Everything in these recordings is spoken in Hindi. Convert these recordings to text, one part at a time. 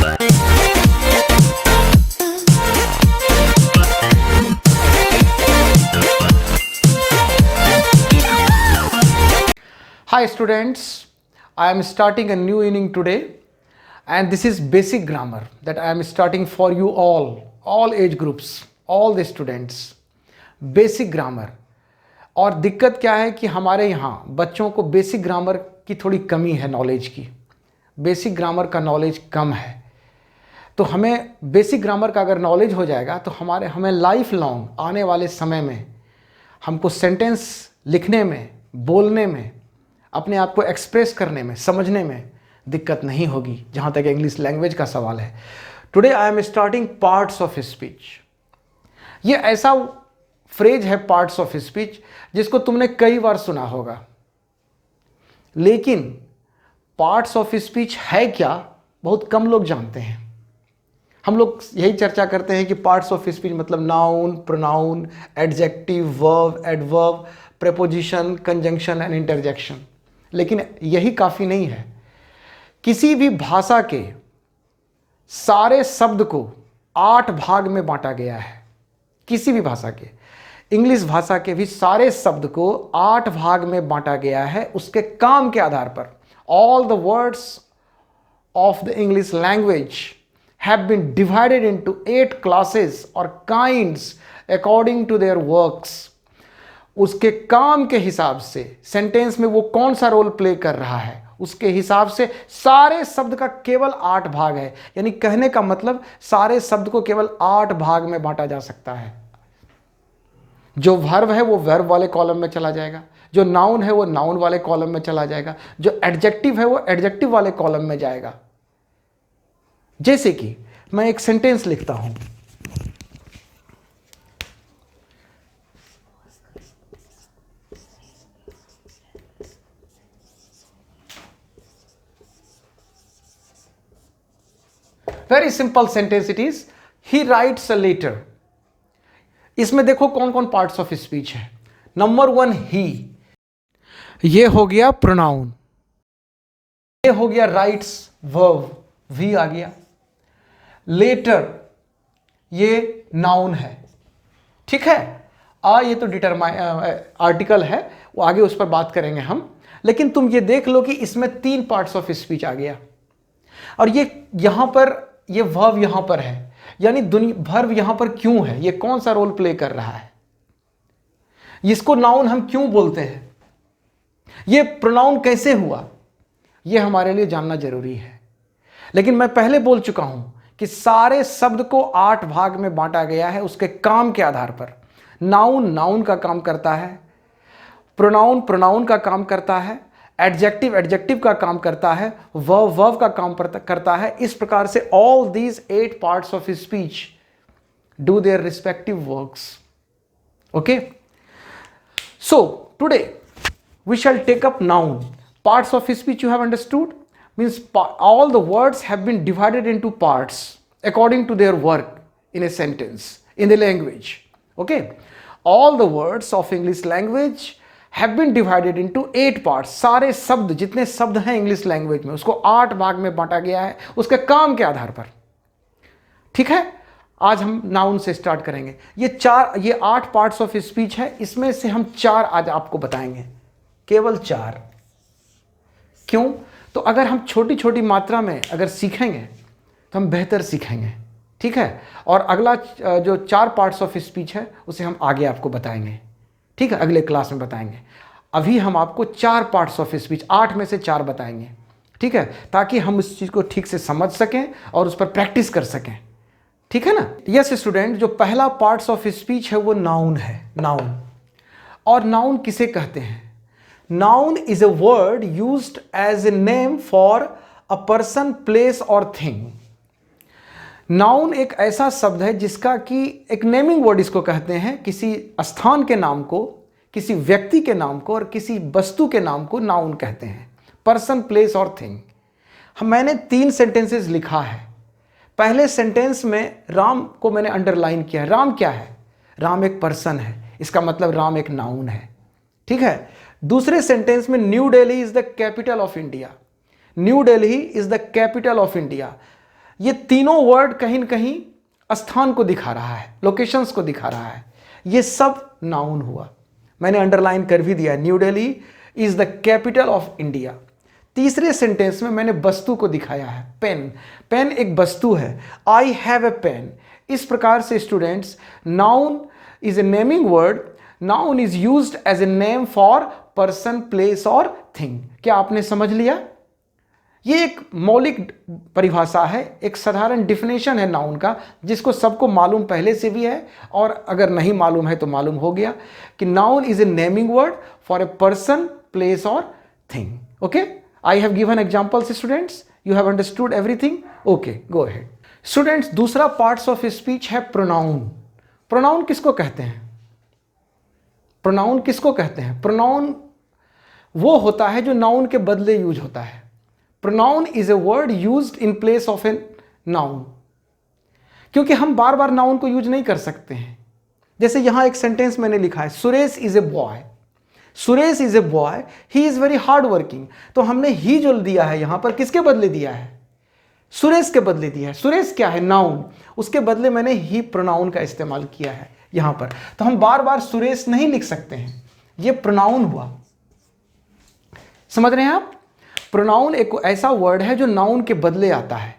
Hi students, I am starting a new inning today and this is basic grammar that I am starting for you all age groups, all the students. Basic grammar. और दिक्कत क्या है कि हमारे यहाँ बच्चों को बेसिक ग्रामर की थोड़ी कमी है, नॉलेज की। बेसिक ग्रामर का नॉलेज कम है, तो हमें बेसिक ग्रामर का अगर नॉलेज हो जाएगा तो हमें लाइफ लॉन्ग आने वाले समय में हमको सेंटेंस लिखने में, बोलने में, अपने आप को एक्सप्रेस करने में, समझने में दिक्कत नहीं होगी, जहाँ तक इंग्लिश लैंग्वेज का सवाल है। Today I am starting parts of speech. ये ऐसा फ्रेज है पार्ट्स ऑफ स्पीच जिसको तुमने कई बार सुना होगा, लेकिन पार्ट्स ऑफ स्पीच है क्या बहुत कम लोग जानते हैं। हम लोग यही चर्चा करते हैं कि पार्ट्स ऑफ स्पीच मतलब noun, pronoun, adjective, verb, adverb, preposition, conjunction and interjection. लेकिन यही काफ़ी नहीं है। किसी भी भाषा के सारे शब्द को 8 भाग में बांटा गया है। किसी भी भाषा के, इंग्लिश भाषा के भी सारे शब्द को 8 भाग में बांटा गया है उसके काम के आधार पर। All the words of the English language have been divided into 8 classes और kinds according to their works. उसके काम के हिसाब से सेंटेंस में वो कौन सा रोल प्ले कर रहा है उसके हिसाब से सारे शब्द का केवल 8 भाग है। यानी कहने का मतलब सारे शब्द को केवल 8 भाग में बांटा जा सकता है। जो वर्ब है वो वर्ब वाले कॉलम में चला जाएगा, जो नाउन है वो नाउन वाले कॉलम में चला जाएगा, जो एडजेक्टिव है वो एडजेक्टिव वाले कॉलम में जाएगा। जैसे कि मैं एक सेंटेंस लिखता हूं, very simple sentence it is, he writes a letter. इसमें देखो कौन कौन पार्ट्स ऑफ स्पीच है। नंबर 1 ही, ये हो गया प्रोनाउन, ये हो गया राइट्स वर्ब, वी आ गया। लेटर ये नाउन है, ठीक है। ये तो आर्टिकल है, वो आगे उस पर बात करेंगे हम। लेकिन तुम ये देख लो कि इसमें 3 पार्ट्स ऑफ स्पीच आ गया। और ये यहां पर ये वर्ब यहां पर है, यानी वर्ब यहां पर क्यों है, ये कौन सा रोल प्ले कर रहा है, इसको नाउन हम क्यों बोलते हैं, ये प्रोनाउन कैसे हुआ, ये हमारे लिए जानना जरूरी है। लेकिन मैं पहले बोल चुका हूं कि सारे शब्द को 8 भाग में बांटा गया है उसके काम के आधार पर। नाउन नाउन का काम करता है, प्रोनाउन प्रोनाउन का काम करता है, एडजेक्टिव एडजेक्टिव का काम करता है, वर्ब वर्ब का काम करता है। इस प्रकार से all these 8 parts of speech do their respective works. Okay, so today we shall take up noun. Parts of speech you have understood, means all the words have been divided into parts according to their work in a sentence in the language. Okay, all the words of English language have been divided into 8 parts. सारे शब्द, जितने शब्द हैं इंग्लिश लैंग्वेज में, उसको 8 भाग में बांटा गया है उसके काम के आधार पर। ठीक है, आज हम नाउन से स्टार्ट करेंगे। ये 8 पार्ट्स ऑफ स्पीच है, इसमें से हम 4 आज आपको बताएंगे, केवल 4। क्यों? तो अगर हम छोटी छोटी मात्रा में अगर सीखेंगे तो हम बेहतर सीखेंगे, ठीक है। और अगला जो 4 पार्ट्स ऑफ स्पीच है उसे हम आगे आपको बताएंगे, ठीक है, अगले क्लास में बताएंगे। अभी हम आपको 4 पार्ट्स ऑफ स्पीच, 8 में से 4 बताएंगे, ठीक है, ताकि हम इस चीज़ को ठीक से समझ सकें और उस पर प्रैक्टिस कर सकें, ठीक है ना। यस स्टूडेंट, जो पहला पार्ट्स ऑफ स्पीच है वो नाउन है। नाउन, और नाउन किसे कहते हैं? Noun is a word used as a name for a person, place or thing. Noun एक ऐसा शब्द है जिसका कि एक नेमिंग वर्ड इसको कहते हैं, किसी स्थान के नाम को, किसी व्यक्ति के नाम को और किसी वस्तु के नाम को नाउन कहते हैं। पर्सन, प्लेस और थिंग। मैंने 3 सेंटेंसेस लिखा है। पहले सेंटेंस में राम को मैंने अंडरलाइन किया। राम क्या है? राम एक पर्सन है, इसका मतलब राम एक नाउन है, ठीक है। दूसरे सेंटेंस में new Delhi is the capital of India. New Delhi is the capital of India, ये तीनों वर्ड कहीं न कहीं स्थान को दिखा रहा है, लोकेशंस को दिखा रहा है। ये सब नाउन हुआ। मैंने अंडरलाइन कर भी दिया, new Delhi is the capital of India. तीसरे सेंटेंस में मैंने वस्तु को दिखाया है, पेन। पेन एक वस्तु है, आई हैव ए पेन। इस प्रकार से students, noun is a naming word. Noun is used as a name for person, place और थिंग। क्या आपने समझ लिया? ये एक मौलिक परिभाषा है, एक साधारण डिफिनेशन है नाउन का, जिसको सबको मालूम पहले से भी है, और अगर नहीं मालूम है तो मालूम हो गया कि noun is a naming word for a person, place और thing. Okay, I have given examples students, you have understood everything? Okay, go ahead students. दूसरा पार्ट्स ऑफ स्पीच है प्रोनाउन। प्रोनाउन किसको कहते हैं? प्रोनाउन किसको कहते हैं? प्रोनाउन वो होता है जो नाउन के बदले यूज होता है। Pronoun is a word used in place of a noun. क्योंकि हम बार बार नाउन को यूज नहीं कर सकते हैं। जैसे यहां एक सेंटेंस मैंने लिखा है, Suresh is a boy. Suresh is a boy, he is very hard working. तो हमने ही जो दिया है यहां पर, किसके बदले दिया है? सुरेश के बदले दिया है। सुरेश क्या है? नाउन। उसके बदले मैंने ही प्रोनाउन का इस्तेमाल किया है यहां पर। तो हम बार बार सुरेश नहीं लिख सकते हैं, ये प्रोनाउन हुआ। समझ रहे हैं आप? प्रोनाउन एक ऐसा वर्ड है जो नाउन के बदले आता है।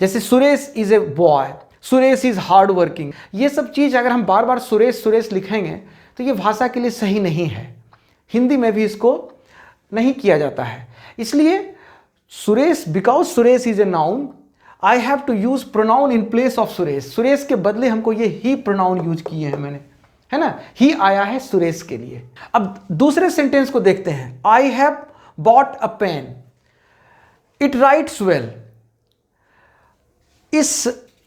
जैसे Suresh is a boy, Suresh is hard working. ये सब चीज अगर हम बार बार सुरेश सुरेश लिखेंगे तो ये भाषा के लिए सही नहीं है। हिंदी में भी इसको नहीं किया जाता है। इसलिए Suresh, because Suresh is a noun, I have to use pronoun in place of Suresh. Suresh के बदले हमको ये ही प्रोनाउन यूज किए हैं मैंने, है ना? ही आया है सुरेश के लिए। अब दूसरे सेंटेंस को देखते हैं। I have bought a pen, it writes well.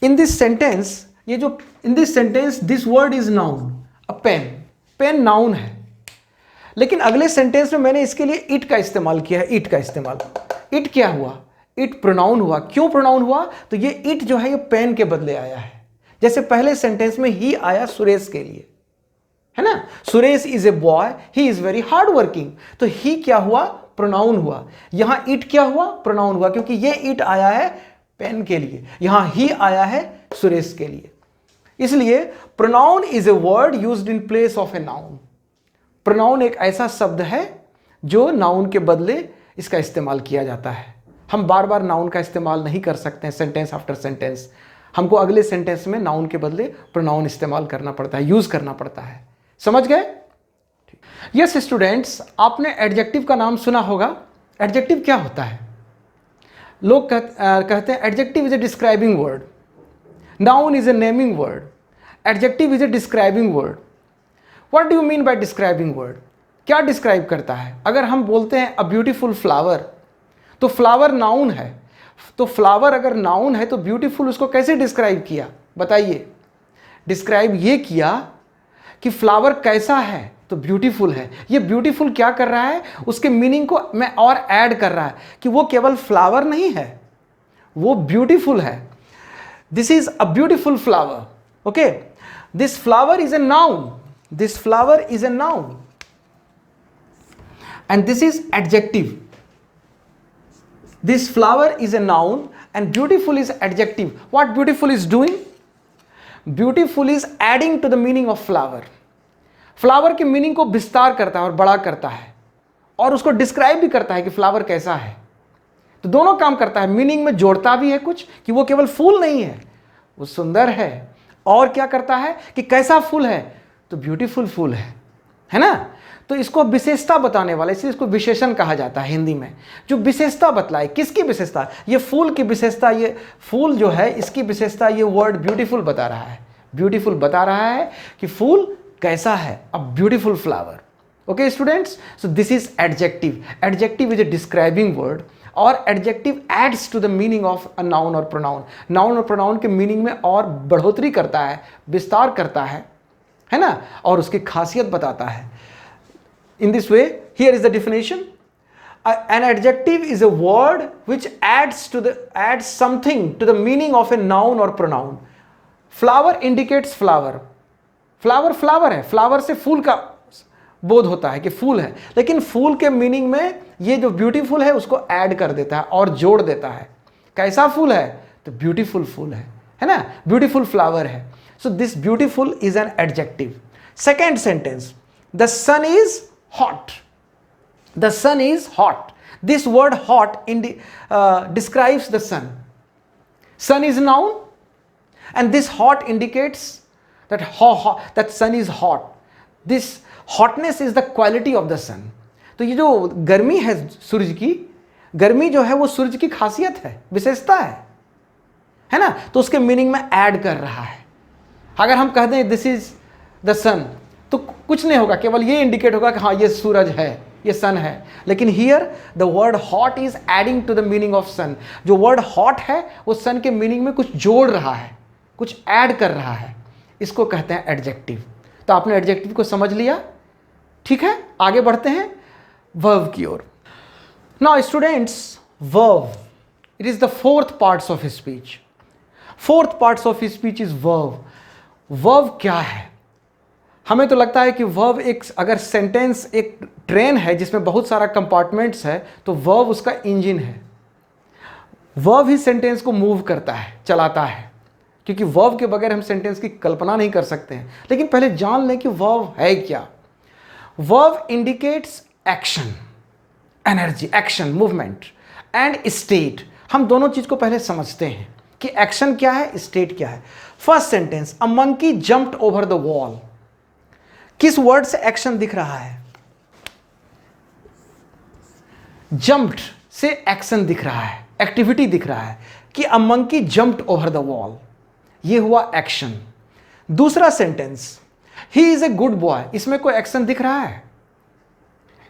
In this sentence, ये जो in this sentence this word is noun, a pen. Pen noun है, लेकिन अगले सेंटेंस में मैंने इसके लिए इट का इस्तेमाल किया है। इट का इस्तेमाल, इट क्या हुआ? इट प्रोनाउन हुआ। क्यों प्रोनाउन हुआ? तो ये इट जो है ये पेन के बदले आया है। जैसे पहले सेंटेंस में ही आया सुरेश के लिए, है ना? Suresh is a boy, he is very hard working. तो ही क्या हुआ? प्रोनाउन हुआ। यहां इट क्या हुआ? प्रोनाउन हुआ, क्योंकि ये इट आया है पेन के लिए, यहां ही आया है सुरेश के लिए। इसलिए pronoun is a word used in place of a noun. Pronoun एक ऐसा शब्द है जो नाउन के बदले इसका इस्तेमाल किया जाता है। हम बार बार नाउन का इस्तेमाल नहीं कर सकते हैं सेंटेंस आफ्टर सेंटेंस। हमको अगले सेंटेंस में नाउन के बदले प्रोनाउन इस्तेमाल करना पड़ता है, यूज करना पड़ता है। समझ गए? यस स्टूडेंट्स, आपने एडजेक्टिव का नाम सुना होगा। एडजेक्टिव क्या होता है? लोग कहते हैं adjective is a describing word, noun is a naming word, adjective is a describing word. What do you mean by describing word? क्या डिस्क्राइब करता है? अगर हम बोलते हैं अ ब्यूटीफुल फ्लावर, तो फ्लावर नाउन है। तो फ्लावर अगर नाउन है तो ब्यूटीफुल उसको कैसे डिस्क्राइब किया? बताइए। डिस्क्राइब ये किया कि फ्लावर कैसा है, तो ब्यूटीफुल है। ये ब्यूटीफुल क्या कर रहा है? उसके मीनिंग को मैं और ऐड कर रहा है कि वो केवल फ्लावर नहीं है, वो ब्यूटीफुल है। This is a beautiful flower. Okay, this flower is a noun, this flower is a noun, and this is adjective. This flower is a noun and beautiful is adjective. What beautiful is doing? Beautiful is adding to the meaning of flower. Flower के मीनिंग को विस्तार करता है और बड़ा करता है, और उसको डिस्क्राइब भी करता है कि फ्लावर कैसा है। तो दोनों काम करता है, मीनिंग में जोड़ता भी है कुछ कि वो केवल फूल नहीं है, वो सुंदर है, और क्या करता है कि कैसा फूल है, तो ब्यूटीफुल फूल है ना? तो इसको विशेषता बताने वाला, इसलिए इसको विशेषण कहा जाता है हिंदी में, जो विशेषता बतलाए। किसकी विशेषता? ये फूल की विशेषता। ये फूल जो है इसकी विशेषता ये वर्ड ब्यूटीफुल बता रहा है। ब्यूटीफुल बता रहा है कि फूल कैसा है, a beautiful flower. Okay students, so this is adjective. Adjective is a describing word, और adjective adds to the meaning of a noun और प्रोनाउन। नाउन और प्रोनाउन के मीनिंग में और बढ़ोतरी करता है, विस्तार करता है ना, और उसकी खासियत बताता है। In this way, here is the definition. An adjective is a word which adds something to the meaning of a noun or pronoun. Flower indicates flower. Flower flower है, flower से फूल का बोध होता है कि फूल है, लेकिन फूल के मीनिंग में ये जो ब्यूटीफुल है उसको ऐड कर देता है और जोड़ देता है। कैसा फूल है? तो ब्यूटीफुल फूल है ना, ब्यूटीफुल फ्लावर है. So this beautiful is an adjective. Second sentence, the sun is hot. The sun is hot. This word hot describes the sun. Sun is noun and this hot indicates that sun is hot. This hotness is the quality of the sun. तो ये जो गर्मी है सूरज की, गर्मी जो है वो सूरज की खासियत है, विशेषता है ना. तो उसके मीनिंग में ऐड कर रहा है. अगर हम कह दें दिस इज द सन तो कुछ नहीं होगा, केवल ये इंडिकेट होगा कि हाँ ये सूरज है, ये सन है. लेकिन here the word hot is adding to the meaning of sun. जो वर्ड हॉट है वो सन के मीनिंग में कुछ जोड़ रहा है, कुछ ऐड कर रहा है. इसको कहते हैं एडजेक्टिव. तो आपने एडजेक्टिव को समझ लिया. ठीक है, आगे बढ़ते हैं वर्ब की ओर. Now students, verb, it is the fourth parts of speech. Fourth parts of speech is verb. Verb क्या है? हमें तो लगता है कि वर्ब एक, अगर सेंटेंस एक ट्रेन है जिसमें बहुत सारा कंपार्टमेंट्स है तो वर्ब उसका इंजन है. वर्ब ही सेंटेंस को मूव करता है, चलाता है, क्योंकि वर्ब के बगैर हम सेंटेंस की कल्पना नहीं कर सकते हैं. लेकिन पहले जान लें कि वर्ब है क्या. Verb indicates action, energy, action, movement and state. हम दोनों चीज को पहले समझते हैं कि एक्शन क्या है, स्टेट क्या है. First sentence, a monkey jumped over the wall. किस वर्ड से एक्शन दिख रहा है? जंप्ड से एक्शन दिख रहा है, एक्टिविटी दिख रहा है कि a monkey jumped over the wall. ये हुआ एक्शन. दूसरा sentence, he is a good boy. इसमें कोई एक्शन दिख रहा है?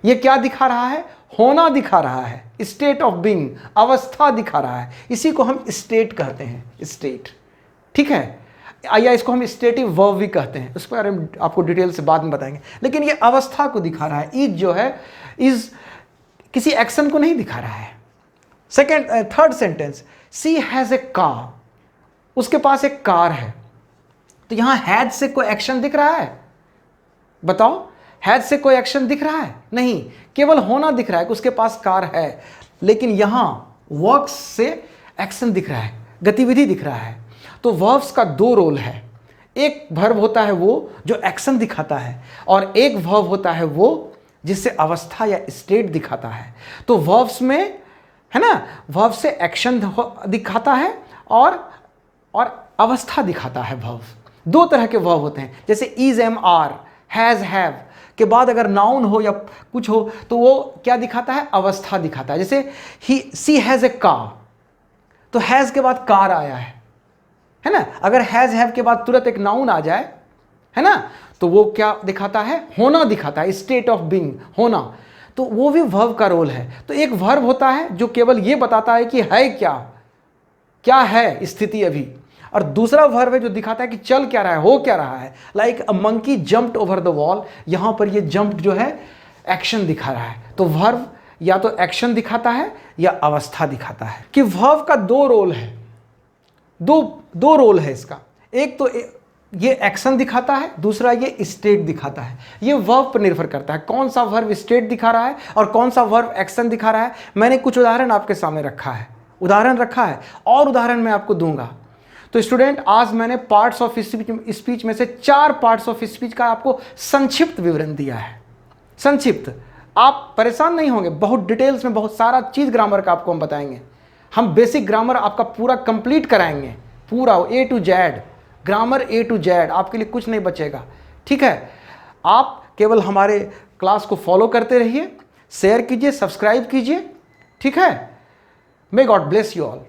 ये क्या दिखा रहा है? होना दिखा रहा है, स्टेट ऑफ बीइंग, अवस्था दिखा रहा है. इसी को हम स्टेट कहते हैं, स्टेट. ठीक है, या इसको हम स्टेटिव वर्ब भी कहते हैं. उस पर हम आपको डिटेल से बाद में बताएंगे. लेकिन ये अवस्था को दिखा रहा है. इज जो है, इज किसी एक्शन को नहीं दिखा रहा है. Third sentence, she has a car. उसके पास एक कार है. तो यहां हैज से कोई एक्शन दिख रहा है? बताओ, हैज से कोई एक्शन दिख रहा है? नहीं, केवल होना दिख रहा है कि उसके पास कार है. लेकिन यहां वर्क्स से एक्शन दिख रहा है, गतिविधि दिख रहा है. तो वर्ब्स का दो रोल है. एक वर्ब होता है वो जो एक्शन दिखाता है, और एक वर्ब होता है वो जिससे अवस्था या स्टेट दिखाता है. तो वर्ब्स में, है ना, वर्ब से एक्शन दिखाता है और अवस्था दिखाता है. वर्ब दो तरह के वर्ब होते हैं. जैसे is, am, are, has, have के बाद अगर नाउन हो या कुछ हो तो वो क्या दिखाता है? अवस्था दिखाता है. जैसे सी हैज ए कार, तो हैज के बाद कार आया है ना. अगर हैज, हैव के बाद तुरंत एक नाउन आ जाए, है ना, तो वो क्या दिखाता है? होना दिखाता है, स्टेट ऑफ बीइंग, होना. तो वो भी वर्ब का रोल है. तो एक वर्ब होता है जो केवल ये बताता है कि है क्या है स्थिति अभी, और दूसरा वर्ब है जो दिखाता है कि चल क्या रहा है, हो क्या रहा है. Like a monkey jumped over the wall. यहां पर ये जंप जो है एक्शन दिखा रहा है. तो वर्ब या तो एक्शन दिखाता है या अवस्था दिखाता है. कि वर्ब का दो रोल है, दो रोल है इसका. एक तो ये एक्शन दिखाता है, दूसरा ये स्टेट दिखाता है. ये वर्ब पर निर्भर करता है कौन सा वर्ब स्टेट दिखा रहा है और कौन सा वर्ब एक्शन दिखा रहा है. मैंने कुछ उदाहरण आपके सामने रखा है, और उदाहरण मैं आपको दूंगा. तो स्टूडेंट, आज मैंने पार्ट्स ऑफ स्पीच में से 4 पार्ट्स ऑफ स्पीच का आपको संक्षिप्त विवरण दिया है. संक्षिप्त, आप परेशान नहीं होंगे, बहुत डिटेल्स में बहुत सारा चीज ग्रामर का आपको हम बताएंगे. हम बेसिक ग्रामर आपका पूरा कंप्लीट कराएंगे, पूरा A to Z grammar, A to Z, आपके लिए कुछ नहीं बचेगा. ठीक है, आप केवल हमारे क्लास को फॉलो करते रहिए, शेयर कीजिए, सब्सक्राइब कीजिए. ठीक है, may God bless you all.